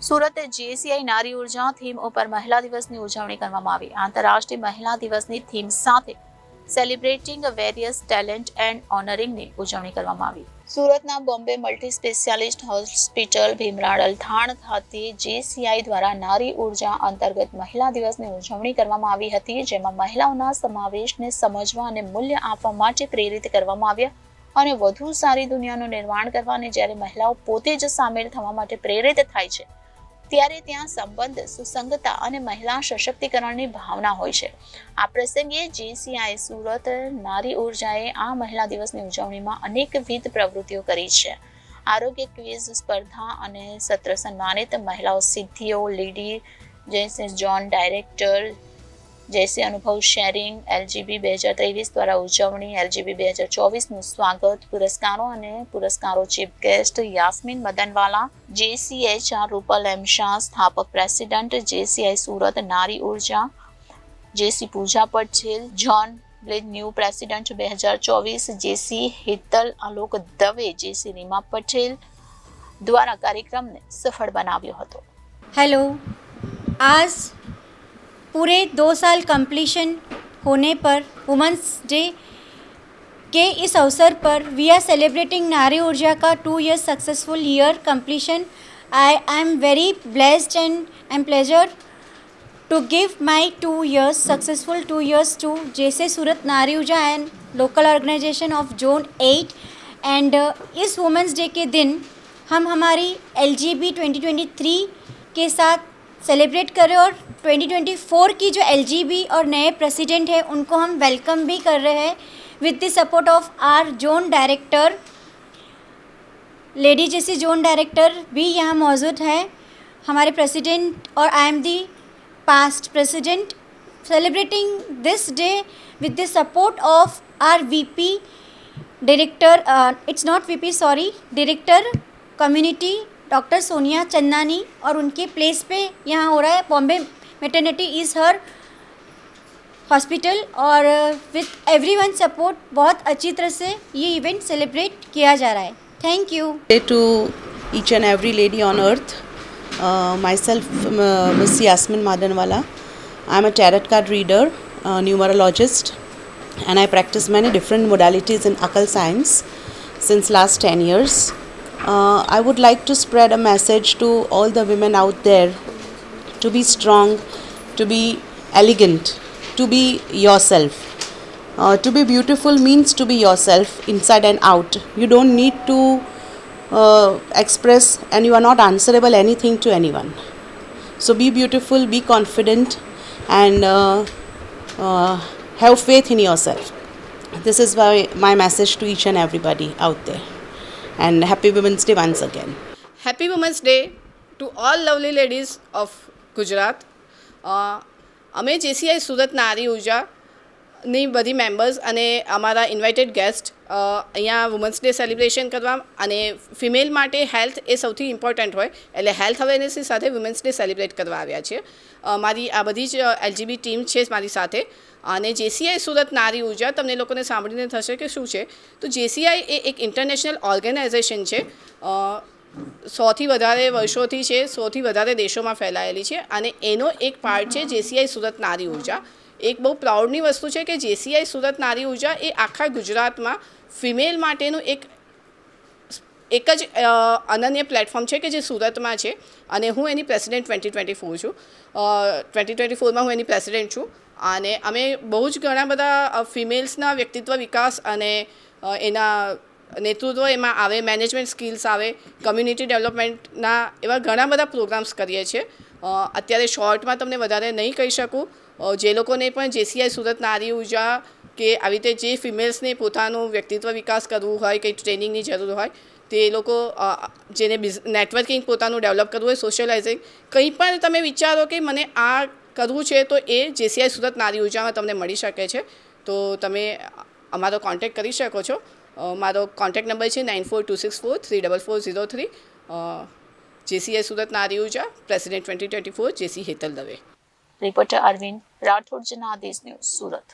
Surat JCI નારી ઉર્જા theme ઉપર મહિલા દિવસની ઉજવણી કરવામાં આવી। આંતરરાષ્ટ્રીય મહિલા દિવસની થીમ સાથે સેલિબ્રેટિંગ વેરિયસ ટેલેન્ટ એન્ડ ઓનરિંગની ઉજવણી કરવામાં આવી। સુરતના Bombay multi specialist hospital Bhimrad Althan ખાતે જેસીઆઈ દ્વારા નારી ઉર્જા અંતર્ગત મહિલા દિવસની ઉજવણી કરવામાં આવી હતી, જેમાં મહિલાઓના સમાવેશને સમજવા અને મૂલ્ય આપવા માટે પ્રેરિત કરવામાં આવ્યા અને વધુ સારી દુનિયાનું નિર્માણ કરવા। અને જ્યારે મહિલાઓ પોતે જ સામેલ થવા માટે પ્રેરિત થાય છે ત્યારે ત્યાં સંબંધ, સુસંગતતા અને મહિલા સશક્તિકરણની ભાવના હોય છે। આ પ્રસંગે જેસીઆઈ સુરત નારી ઉર્જાએ આ મહિલા દિવસની ઉજવણીમાં અનેકવિધ પ્રવૃત્તિઓ કરી છે। આરોગ્ય ક્વિઝ સ્પર્ધા અને સત્ર સન્માનિત મહિલાઓ સિદ્ધિઓ, લેડી જેસે જોન ડાયરેક્ટર जैसे अनुभव शेरिंग एलजीबी 2023 द्वारा उजवणी, एलजीबी 2024 स्वागत पुरस्कारों chief guest Yasmin Madanwala, JCHR Rupal M Shah स्थापक प्रेसिडेंट जेसीआई सूरत नारी ऊर्जा, जेसी पूजा पटेल जॉन ब्लेड new president 2024, JC Hital Alok Dave, JC Rima Patel द्वारा कार्यक्रम ने सफल बनाव्यो हतो। हेलो, आज पूरे 2 साल कंप्लीशन होने पर वुमेंस डे के इस अवसर पर वी आर सेलिब्रेटिंग नारी ऊर्जा का 2 years successful year completion. I am very blessed and I am pleasure to give my 2 years successful 2 years to जैसे सूरत नारी Urja and local organization of zone 8। And इस वुमेंस डे के दिन हम हमारी LGB 2023 के साथ सेलिब्रेट करें और 2024 की जो LGB और नए प्रेसिडेंट है उनको हम वेलकम भी कर रहे हैं with the support of our zone director. Lady JC zone director भी यहाँ मौजूद है, हमारे प्रेसिडेंट, और I am the past president. Celebrating this day with the support of our VP director, it's not VP sorry, director community doctor Sonia Channani, और उनके place पे यहाँ हो रहा है। Bombay maternity is her hospital और विथ एवरीवन सपोर्ट बहुत अच्छी तरह से ये इवेंट सेलिब्रेट किया जा रहा है। Thank you to each and every lady on earth. myself Miss Yasmin Madanwala. I am a tarot card reader, numerologist, and I practice many different modalities in occult science since last 10 years. I would like to spread a message to all the women out there to be strong, to be elegant, to be yourself. To be beautiful means to be yourself inside and out. You don't need to express, and you are not answerable anything to anyone. So be beautiful, be confident, and have faith in yourself. This is my message to each and everybody out there. And happy Women's Day once again. Happy Women's Day to all lovely ladies of Gujarat. અમે JCI Surat નારી ઉર્જાની બધી members અને અમારા invited guest અહીંયા women's day celebration કરવા અને female માટે હેલ્થ એ સૌથી ઇમ્પોર્ટન્ટ હોય એટલે હેલ્થ અવેરનેસની સાથે વુમન્સ ડે સેલિબ્રેટ કરવા આવ્યા છીએ। મારી આ બધી જ LGB ટીમ છે મારી સાથે। અને જેસીઆઈ સુરત નારી ઉર્જા તમને લોકોને સાંભળીને થશે કે શું છે, તો જેસીઆઈ એ એક ઇન્ટરનેશનલ ઓર્ગેનાઇઝેશન છે, 100થી વધારે વર્ષોથી છે, 100થી વધારે દેશોમાં ફેલાયેલી છે અને એનો એક પાર્ટ છે જેસીઆઈ સુરત નારી ઉર્જા। એક બહુ પ્રાઉડની વસ્તુ છે કે જેસીઆઈ સુરત નારી ઉર્જા એ આખા ગુજરાતમાં ફિમેલ માટેનું એક જ અનન્ય પ્લેટફોર્મ છે કે જે સુરતમાં છે અને હું એની પ્રેસિડેન્ટ 2024 છું। 2024માં હું એની પ્રેસિડેન્ટ છું અને અમે બહુ જ ઘણા બધા ફિમેલ્સના વ્યક્તિત્વ વિકાસ અને એના નેતૃત્વ એમાં આવે, મેનેજમેન્ટ સ્કિલ્સ આવે, કમ્યુનિટી ડેવલપમેન્ટના એવા ઘણા બધા પ્રોગ્રામ્સ કરીએ છીએ। અત્યારે શોર્ટમાં તમને વધારે નહીં કહી શકું। જે લોકોને પણ જેસીઆઈ સુરત નારી ઉર્જા કે આવી રીતે જે ફિમેલ્સને પોતાનું વ્યક્તિત્વ વિકાસ કરવું હોય, કંઈ ટ્રેનિંગની જરૂર હોય, તે લોકો જેને નેટવર્કિંગ પોતાનું ડેવલપ કરવું હોય, સોશિયલાઇઝિંગ, કંઈ પણ તમે વિચારો કે મને આ કરવું છે તો એ જેસીઆઈ સુરત નારી ઉર્જામાં તમને મળી શકે છે। તો તમે અમારો કોન્ટેક્ટ કરી શકો છો। મારો કોન્ટેક્ટ નંબર છે 9426434403। જેસીઆઈ સુરત નારી ઉર્જા, પ્રેસિડેન્ટ 2024, જેસી હેતલ દવે। रिपोर्टर अरविंद राठौड़, जनादेश न्यूज़, सूरत।